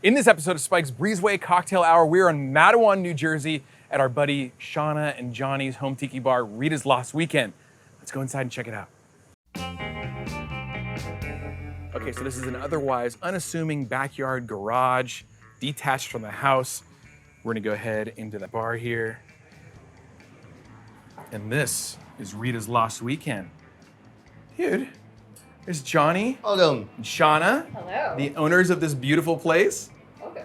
In this episode of Spike's Breezeway Cocktail Hour, we're in Mattawan, New Jersey at our buddy Shanna and Johnny's home tiki bar, Rita's Lost Weekend. Let's go inside and check it out. Okay, so this is an otherwise unassuming backyard garage, detached from the house. We're gonna go ahead into the bar here. And this is Rita's Lost Weekend. Dude, there's Johnny Welcome. and Shanna, Hello. the owners of this beautiful place. Okay.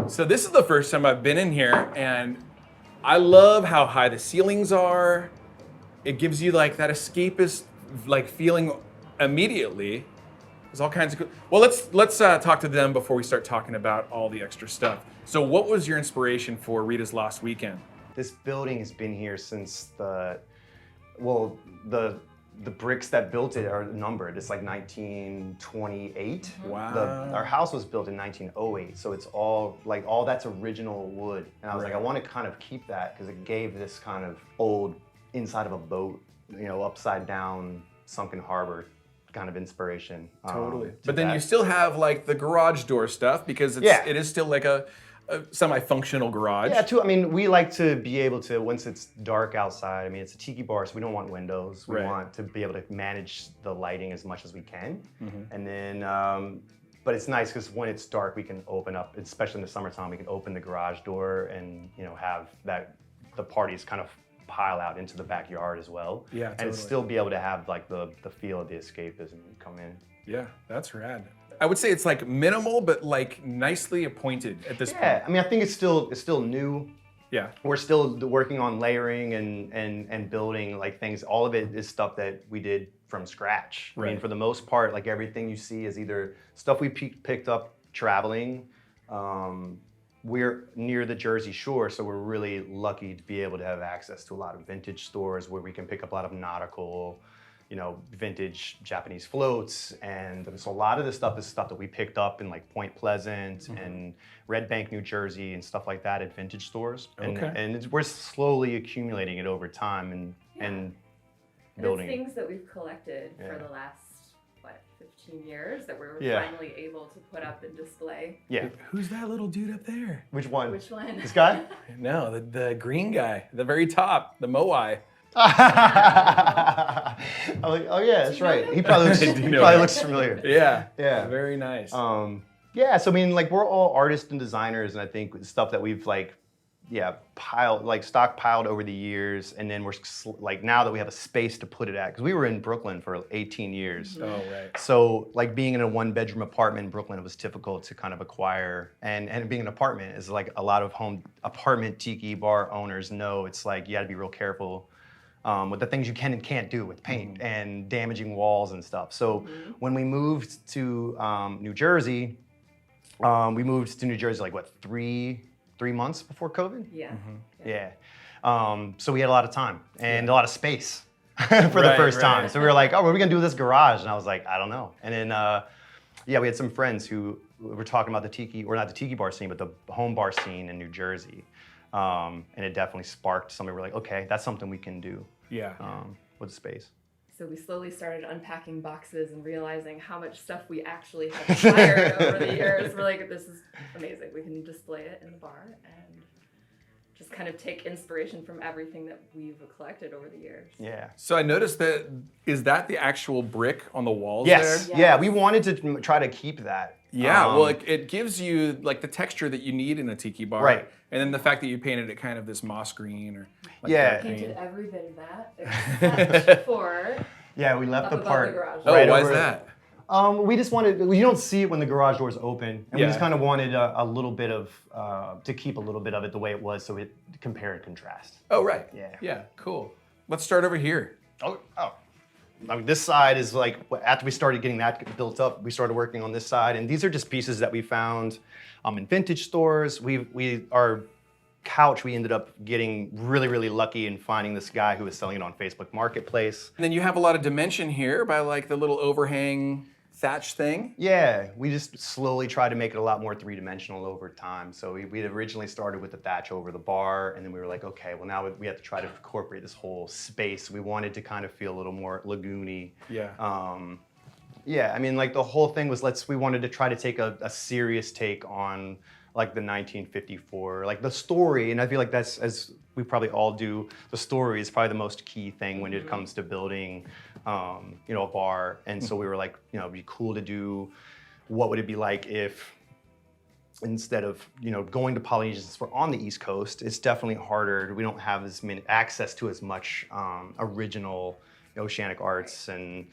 So this is the first time I've been in here, and I love how high the ceilings are. It gives you like that escapist like feeling immediately. There's all kinds of cool. Well, let's talk to them before we start talking about all the extra stuff. So what was your inspiration for Rita's Lost Weekend? This building has been here since the bricks that built it are numbered. It's like 1928. Wow. Our house was built in 1908, so it's all that's original wood. And I was like, I want to kind of keep that because it gave this kind of old inside of a boat, upside down sunken harbor kind of inspiration. Totally. But then you still have like the garage door stuff because it is still like a semi-functional garage. Yeah, too. I mean, we like to be able to, once it's dark outside, I mean, it's a tiki bar, so we don't want windows. We want to be able to manage the lighting as much as we can. And then, but it's nice because when it's dark, we can open up, especially in the summertime, we can open the garage door and, have the parties kind of pile out into the backyard as well. Yeah, totally. And still be able to have like the feel of the escapism come in. Yeah, that's rad. I would say it's like minimal, but like nicely appointed at this point. Yeah, I mean, I think it's still new. Yeah. We're still working on layering and building like things. All of it is stuff that we did from scratch. Right. I mean, for the most part, like everything you see is either stuff we picked up traveling. We're near the Jersey Shore, so we're really lucky to be able to have access to a lot of vintage stores where we can pick up a lot of nautical, vintage Japanese floats. And so a lot of this stuff is stuff that we picked up in like Point Pleasant and Red Bank, New Jersey and stuff like that at vintage stores. And we're slowly accumulating it over time and building it's things that we've collected for the last, 15 years that we're finally able to put up and display. Yeah. Who's that little dude up there? Which one? Which one? This guy? No, the green guy, the very top, the Moai. I'm like, oh yeah, that's right. He probably looks familiar. Yeah. Yeah. Very nice. Yeah, so I mean, like we're all artists and designers, and I think stuff that we've stockpiled over the years, and then we're like now that we have a space to put it at, because we were in Brooklyn for 18 years. Oh, right. So like being in a one-bedroom apartment in Brooklyn, it was difficult to kind of acquire, and being an apartment is like a lot of home apartment tiki bar owners know. It's like you got to be real careful with the things you can and can't do with paint and damaging walls and stuff. So when we moved to New Jersey, like what, three months before COVID? Yeah. Yeah. So we had a lot of time and a lot of space for the first time. So we were like, oh, what are we gonna do with this garage? And I was like, I don't know. And then, we had some friends who were talking about the tiki, or not the tiki bar scene, but the home bar scene in New Jersey. And it definitely sparked something. We're like, okay, that's something we can do. Yeah. With the space. So we slowly started unpacking boxes and realizing how much stuff we actually had acquired over the years. We're like, this is amazing. We can display it in the bar and just kind of take inspiration from everything that we've collected over the years. Yeah. So I noticed is that the actual brick on the walls Yes. there? Yeah, we wanted to try to keep that. Yeah, well, it gives you like the texture that you need in a tiki bar. Right. And then the fact that you painted it kind of this moss green or like Yeah. dark Painted green. every bit of that except for Yeah, we left up the above part. the garage. Oh, right why is over- that? We just wanted, you don't see it when the garage door's open. And we just Yeah. kind of wanted a little bit of, to keep a little bit of it the way it was so it compare and contrast. Oh, right. Yeah. Yeah, cool. Let's start over here. Oh. I mean, this side is like, after we started getting that built up, we started working on this side. And these are just pieces that we found in vintage stores. Our couch, we ended up getting really, really lucky in finding this guy who was selling it on Facebook Marketplace. And then you have a lot of dimension here by like the little overhang thatch thing. Yeah, we just slowly tried to make it a lot more three-dimensional over time. So we had originally started with the thatch over the bar, and then we were like, okay, well now we have to try to incorporate this whole space. We wanted to kind of feel a little more lagoony. Yeah. Yeah, I mean, like the whole thing was we wanted to try to take a serious take on like the 1954, like the story, and I feel like that's, as we probably all do, the story is probably the most key thing when it comes to building, you know, a bar. And so we were like, you know, it'd be cool to do. What would it be like if, instead of, you know, going to Polynesian, since we're on the East Coast, it's definitely harder. We don't have as many access to as much original oceanic arts and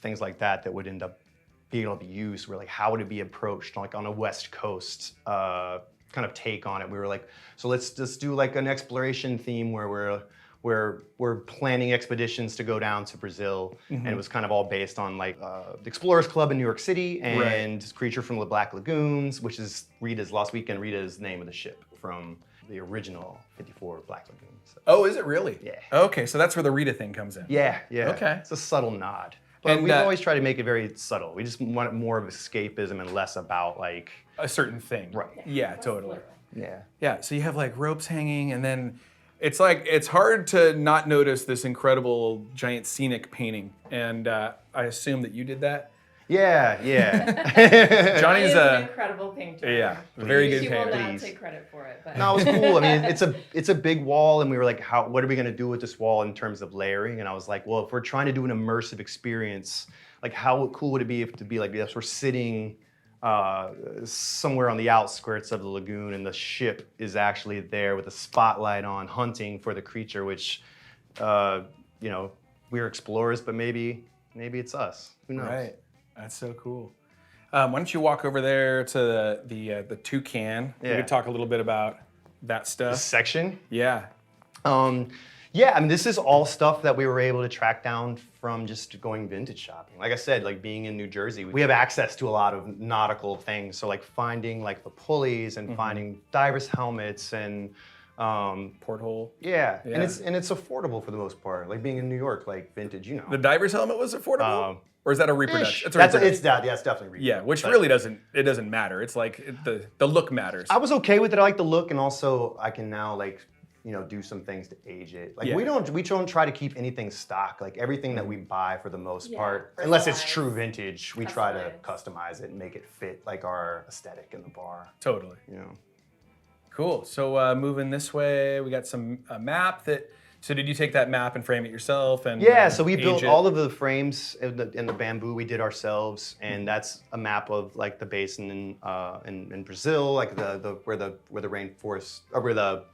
things like that would end up being able to be used. We're like, how would it be approached like on a West Coast kind of take on it? We were like, so let's just do like an exploration theme where we're planning expeditions to go down to Brazil, and it was kind of all based on like the Explorers Club in New York City and Creature from the Black Lagoons, which is Rita's Lost Weekend. Rita is the name of the ship from the original 54 Black Lagoons. So. Oh, is it really? Yeah. Okay, so that's where the Rita thing comes in. Yeah, yeah. Okay. It's a subtle nod. But And, we always try to make it very subtle. We just want more of escapism and less about like... A certain thing. Right. Yeah, totally. Yeah. Yeah, so you have like ropes hanging, and then it's like, it's hard to not notice this incredible giant scenic painting. And I assume that you did that? Yeah, yeah. Johnny's He is an incredible painter. Yeah, very good She will painter. not take credit for it, but No, it was cool. I mean, it's a big wall, and we were like, what are we gonna do with this wall in terms of layering? And I was like, well, if we're trying to do an immersive experience, like how cool would it be if to be like, yes, we're sitting somewhere on the outskirts of the lagoon, and the ship is actually there with a spotlight on, hunting for the creature, which, you know, we're explorers, but maybe it's us. Who knows? Right. That's so cool. Why don't you walk over there to the toucan? We Yeah. could talk a little bit about that This stuff. section. Yeah. Yeah, I mean, this is all stuff that we were able to track down from just going vintage shopping. Like I said, like being in New Jersey, we have access to a lot of nautical things. So like finding like the pulleys and finding divers' helmets and Porthole. yeah, Yeah. and it's affordable for the most part. Like being in New York, like vintage, you know. The diver's helmet was affordable? Or is that a reproduction? It's a That's reproduction. it's definitely Yeah, which but really doesn't matter. It's like the look matters. I was okay with it. I like the look, and also I can now like, you know, do some things to age it. Like Yeah. we don't try to keep anything stock. Like everything that we buy for the most Yeah, part, unless it's personalize. true vintage, we try to Customize. customize it and make it fit like our aesthetic in the bar. Totally. You know. Cool. So moving this way, we got a map that. So did you take that map and frame it yourself? And Yeah, so we age built it? all of the frames in the bamboo we did ourselves, and that's a map of like the basin in Brazil, like where the rainforest or where the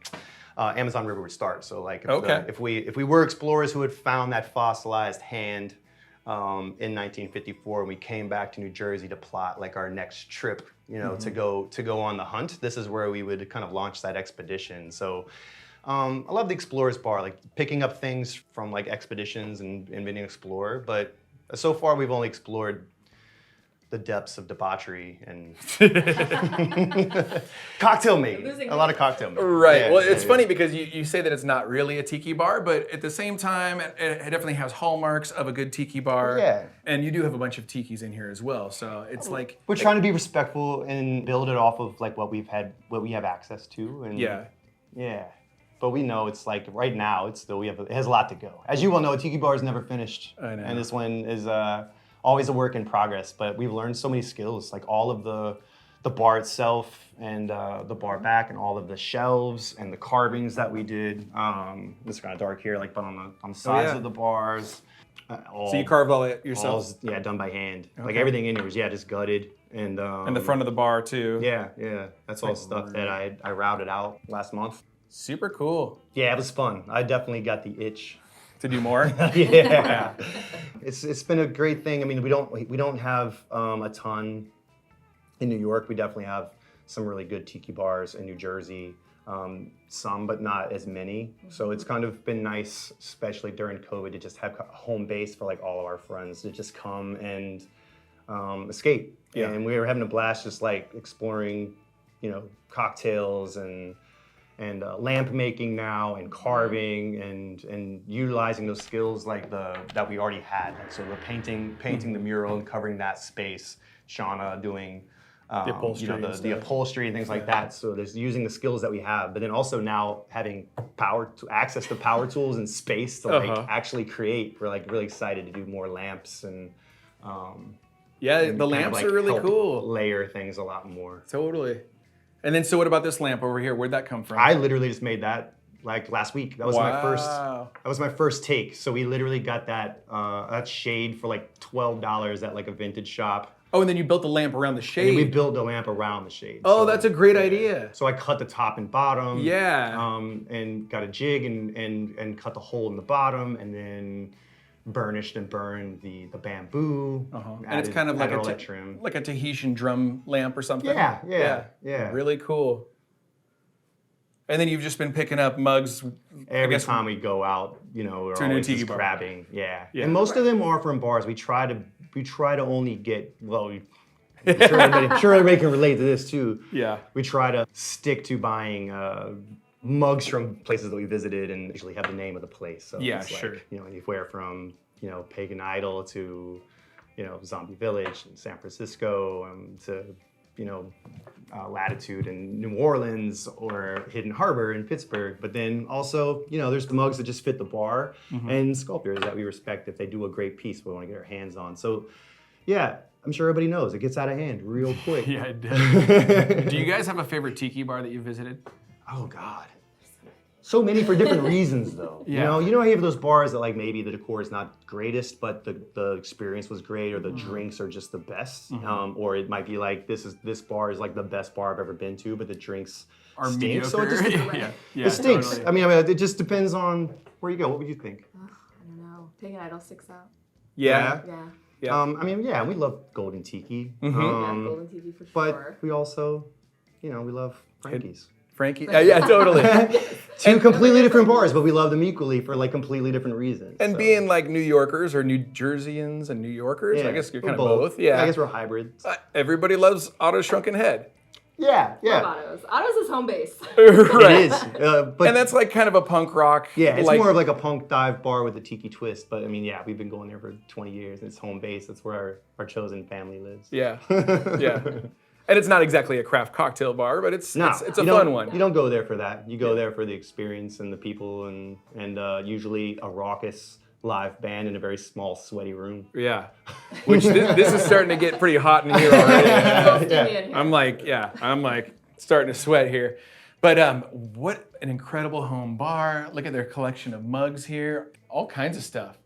Amazon River would start. So like if we were explorers who had found that fossilized hand in 1954, and we came back to New Jersey to plot like our next trip, you know, to go on the hunt, this is where we would kind of launch that expedition. So. I love the Explorer's Bar, like picking up things from like expeditions and being an explorer, but so far we've only explored the depths of debauchery and cocktail making. A lot of cocktail making. Right. Yeah, Well, it's yeah, funny because you say that it's not really a tiki bar, but at the same time, it definitely has hallmarks of a good tiki bar. Yeah. And you do have a bunch of tikis in here as well, so it's like We're trying to be respectful and build it off of like what we have access to, and yeah. But we know it's like right now it has a lot to go. As you well know, a tiki bar is never finished, I know. and this one is always a work in progress. But we've learned so many skills, like all of the bar itself and the bar back and all of the shelves and the carvings that we did. It's kind of dark here, like but on the sides yeah. of the bars. So you carved all it yourself? Yeah, done by hand. Like Okay. everything in here was just gutted and And the front of the bar too. yeah. That's all stuff that I routed out last month. Super cool. Yeah, it was fun. I definitely got the itch. To do more? Yeah. It's been a great thing. I mean, we don't have a ton in New York. We definitely have some really good tiki bars in New Jersey. Some, but not as many. So it's kind of been nice, especially during COVID, to just have a home base for like all of our friends to just come and escape. Yeah. And we were having a blast just like exploring, you know, cocktails and lamp making now and carving and utilizing those skills like that we already had. Like, so we're painting the mural and covering that space. Shanna doing The upholstery you know, and the stuff. upholstery and things like that. So there's using the skills that we have, but then also now having access to power tools and space to like actually create. We're like really excited to do more lamps and Yeah, and the kind of, lamps like, are really help cool. Layer things a lot more. Totally. And then, so what about this lamp over here? Where'd that come from? I literally just made that like last week. That was my first. Wow. That was my first take. So we literally got that shade for like $12 at like a vintage shop. Oh, and then you built the lamp around the shade. And we built the lamp around the shade. Oh, So, that's a great idea. So I cut the top and bottom. Yeah. And got a jig and cut the hole in the bottom, and then burnished and burned the bamboo. And it's kind of like a trim. like a Tahitian drum lamp or something. Yeah. Really cool. And then you've just been picking up mugs. Every time we go out, you know, we're to a new always tiki just bar. grabbing. Yeah. Yeah. And most of them are from bars. We try to only get, well, I'm sure everybody can relate to this too. Yeah. We try to stick to buying mugs from places that we visited and actually have the name of the place. So Yeah, it's sure. Like, you know, anywhere from, you know, Pagan Idol to, you know, Zombie Village in San Francisco, to, you know, Latitude in New Orleans or Hidden Harbor in Pittsburgh. But then also, you know, there's the mugs that just fit the bar and sculptors that we respect if they do a great piece we want to get our hands on. So, yeah, I'm sure everybody knows it gets out of hand real quick. Yeah, it does. Do you guys have a favorite tiki bar that you visited? Oh God. So many for different reasons though. Yeah. You know how you have those bars that like maybe the decor is not greatest, but the experience was great, or the drinks are just the best. Or it might be like this bar is like the best bar I've ever been to, but the drinks Are stink. mediocre? So it just Yeah, it stinks. totally. I mean, it just depends on where you go. What would you think? I don't know. Pagan Idol sticks out. Yeah. Yeah. Yeah. I mean, yeah, we love Golden Tiki. Yeah, Golden TV for But sure. we also, you know, we love Frankie's. Frankie? Yeah, totally. Two completely different bars, but we love them equally for like completely different reasons. And so. being like New Yorkers or New Jerseyans and New Yorkers, I guess you're we're kind of both. Yeah. I guess we're hybrids. Everybody loves Otto's Shrunken Head. Yeah. Love Otto's. Otto's is home base. Right. It is. But And that's like kind of a punk rock. yeah, it's like, more of like a punk dive bar with a tiki twist. But I mean, yeah, we've been going there for 20 years. It's home base. That's where our chosen family lives. Yeah. Yeah. And it's not exactly a craft cocktail bar, but it's a You fun don't- one. You don't go there for that. You go there for the experience and the people and usually a raucous live band in a very small, sweaty room. Yeah. Which this is starting to get pretty hot in here already. So steamy in here. I'm like starting to sweat here. But what an incredible home bar. Look at their collection of mugs here. All kinds of stuff.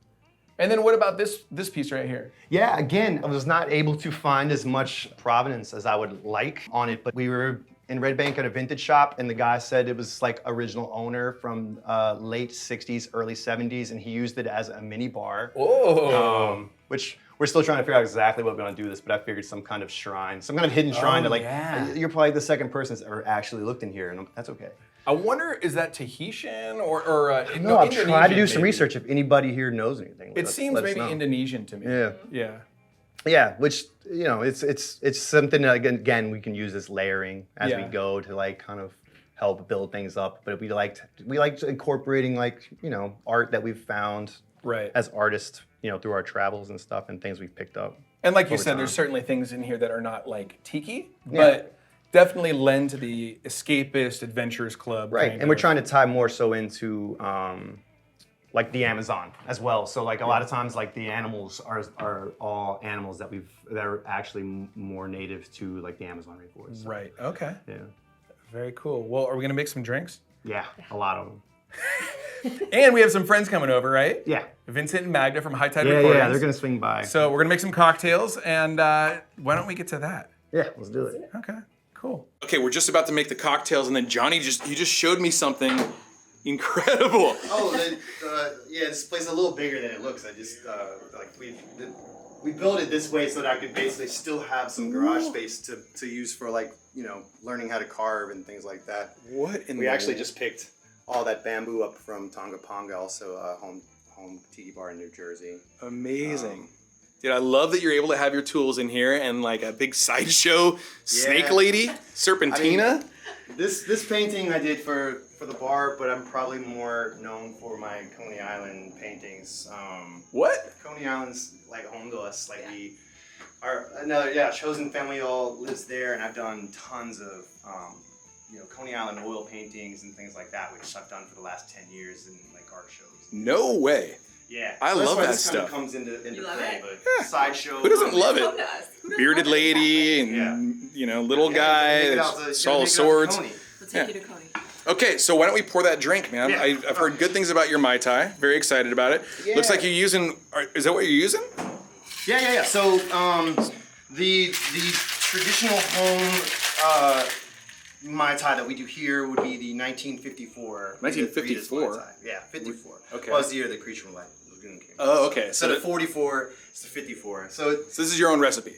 And then what about this piece right here? Yeah, again, I was not able to find as much provenance as I would like on it, but we were in Red Bank at a vintage shop, and the guy said it was like original owner from late 60s, early 70s, and he used it as a mini bar. Oh. Which we're still trying to figure out exactly what we're gonna do with this, but I figured some kind of shrine, some kind of hidden shrine to like, yeah. you're probably the second person that's ever actually looked in here, and that's okay. I wonder, is that Tahitian or No, I've tried to do Indonesian, some maybe? research if anybody here knows anything. It seems let us maybe know. Indonesian to me. Yeah. Yeah. Yeah, which, you know, it's something that again we can use as layering as we Yeah. go to like kind of help build things up. But we liked incorporating like, you know, art that we've found Right. as artists, you know, through our travels and stuff and things we've picked up. And like you over said, time. there's certainly things in here that are not like tiki, Yeah. but definitely lend to the escapist adventurers club. Right, kind and we're of. trying to tie more so into like the Amazon as well. So like a lot of times like the animals are all animals that are actually more native to like the Amazon rainforest. So, Right. Okay. yeah. Very cool. Well, are we gonna make some drinks? Yeah, a lot of them. And we have some friends coming over, right? Yeah. Vincent and Magda from High Tide Yeah, Recordings. they're gonna swing by. So we're gonna make some cocktails, and why don't we get to that? Yeah, let's do it. Okay, cool. Okay, we're just about to make the cocktails, and then Johnny just showed me something incredible. Oh, yeah, this place is a little bigger than it looks. I just we built it this way so that I could basically still have some garage space to use for like, you know, learning how to carve and things like that. What in We the actually just picked all that bamboo up from Tonga Ponga, also a home tiki bar in New Jersey. Amazing. Dude, I love that you're able to have your tools in here and like a big sideshow snake lady, Serpentina. This painting I did for the bar, but I'm probably more known for my Coney Island paintings. What? Coney Island's like home to us. Like chosen family all lives there, and I've done tons of Coney Island oil paintings and things like that, which I've done for the last 10 years in like art shows. No way. Yeah. I So that's love why that this kind stuff. of comes into You love play, it? but Yeah. sideshow. Who doesn't love Come it? to us. Who doesn't Bearded love it? lady and little guy, tall swords. We'll take you to Coney. Okay, so why don't we pour that drink, man? Yeah. I've heard good things about your Mai Tai. Very excited about it. Yeah. Looks like you're using. Is that what you're using? Yeah. So the traditional home Mai Tai that we do here would be the 1954. 1954? Mai Tai. Yeah, 54. Okay. Well, it's the year the creature from Lagoon came. Oh, okay. So the 44, it's the 54. So this is your own recipe.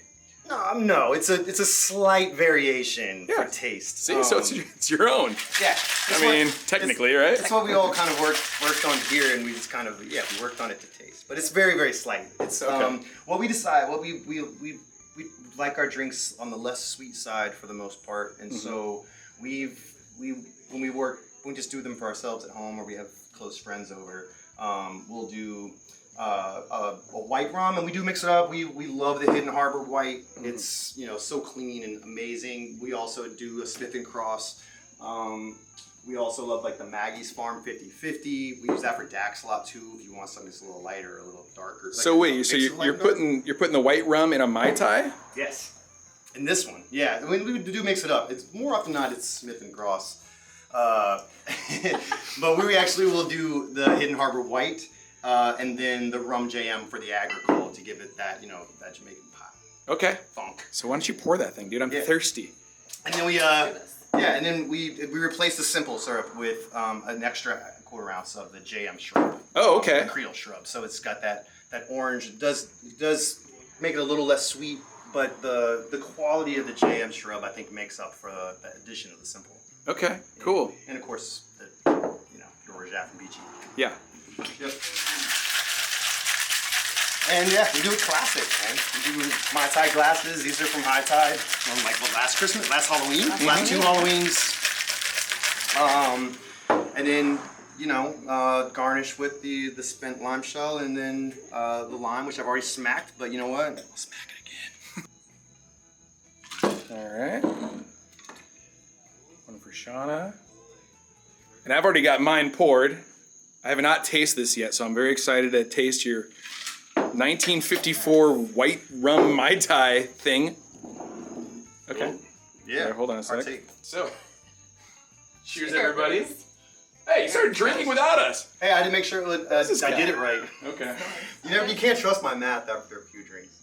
no, it's a slight variation Yeah. for taste. See, so it's your own. Yeah. I mean, technically, right? That's what we all kind of worked on here, and we just kind of we worked on it to taste. But it's very, very slight. It's Okay. what we like our drinks on the less sweet side for the most part, and so when we just do them for ourselves at home, or we have close friends over, we'll do a white rum, and we do mix it up. We love the Hidden Harbor white. It's so clean and amazing. We also do a Smith and Cross. We also love like the Maggie's Farm 50/50. We use that for Dax a lot too. If you want something that's a little lighter, a little darker. So wait, so you're putting the white rum in a Mai Tai? Yes. In this one, yeah, we do mix it up. It's more often than not it's Smith and Cross, but we actually will do the Hidden Harbor white, and then the rum JM for the agricole to give it that that Jamaican pop Okay. funk. So why don't you pour that thing, dude? I'm thirsty. And then we replace the simple syrup with an extra quarter ounce of the JM shrub. Oh, okay. The Creole shrub. So it's got that orange. It does make it a little less sweet, but the quality of the JM shrub I think makes up for the addition of the simple. Okay, cool. And of course the Rajaf and Beachy. Yeah. Yep. And yeah, we do it classic, man. We do Mai Tai glasses. These are from Mai Tai from last Christmas, last Halloween, last 2 Halloweens. And then garnish with the spent lime shell, and then the lime, which I've already smacked. But you know what? I'll smack it again. All right. One for Shanna. And I've already got mine poured. I have not tasted this yet, so I'm very excited to taste your 1954 white rum Mai Tai thing. Okay. Yeah. Right, hold on a sec. Partake. So, cheers, everybody. Hey, you started drinking without us. Hey, I had to make sure I did it right. Okay. You can't trust my math after a few drinks.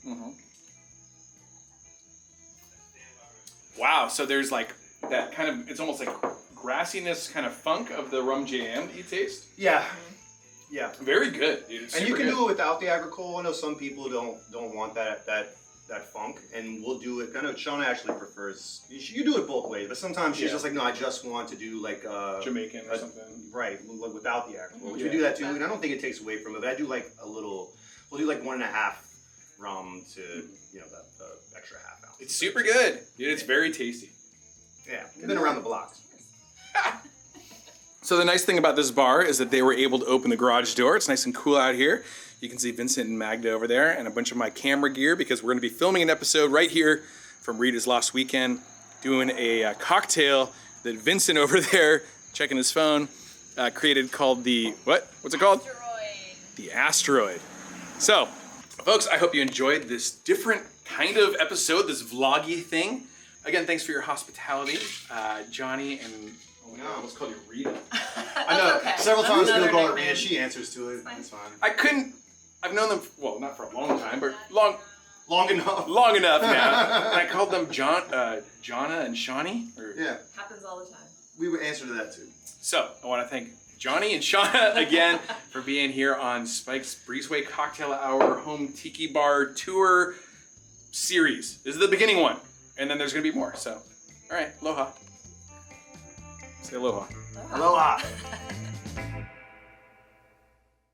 Wow, so there's like that kind of, it's almost like grassiness kind of funk of the rum jam that you taste. Yeah. Yeah. Very good, dude. It's And you super can good. do it without the agricole. I know some people don't want that funk, and we'll do it. I know Shauna actually prefers. You do it both ways, but sometimes she's just like, no, I just want to do like Jamaican or something. Right, like without the agricole. Which Yeah. we do that too, and I don't think it takes away from it. But I do like a little. We'll do like 1.5 rum to the extra half ounce. It's super good, dude. It's very tasty. Yeah, we've been around the block. So the nice thing about this bar is that they were able to open the garage door. It's nice and cool out here. You can see Vincent and Magda over there and a bunch of my camera gear because we're going to be filming an episode right here from Rita's Lost Weekend, doing a cocktail that Vincent over there, checking his phone, created called the, what's it called? Asteroid. The Asteroid. So, folks, I hope you enjoyed this different kind of episode, this vloggy thing. Again, thanks for your hospitality, Johnny and... Oh, no, I almost called you Rita. I know. Okay. Several That's times another people call her nickname. Rita. She answers to it. It's fine. I couldn't... I've known them, well, not for a long time, but long enough. now. And I called them Jonna and Shawnee. Yeah, Happens all the time. we would answer to that too. So, I want to thank Johnny and Shauna again for being here on Spike's Breezeway Cocktail Hour Home Tiki Bar Tour Series. This is the beginning one, and then there's going to be more. So, all right, aloha. Say aloha. Aloha.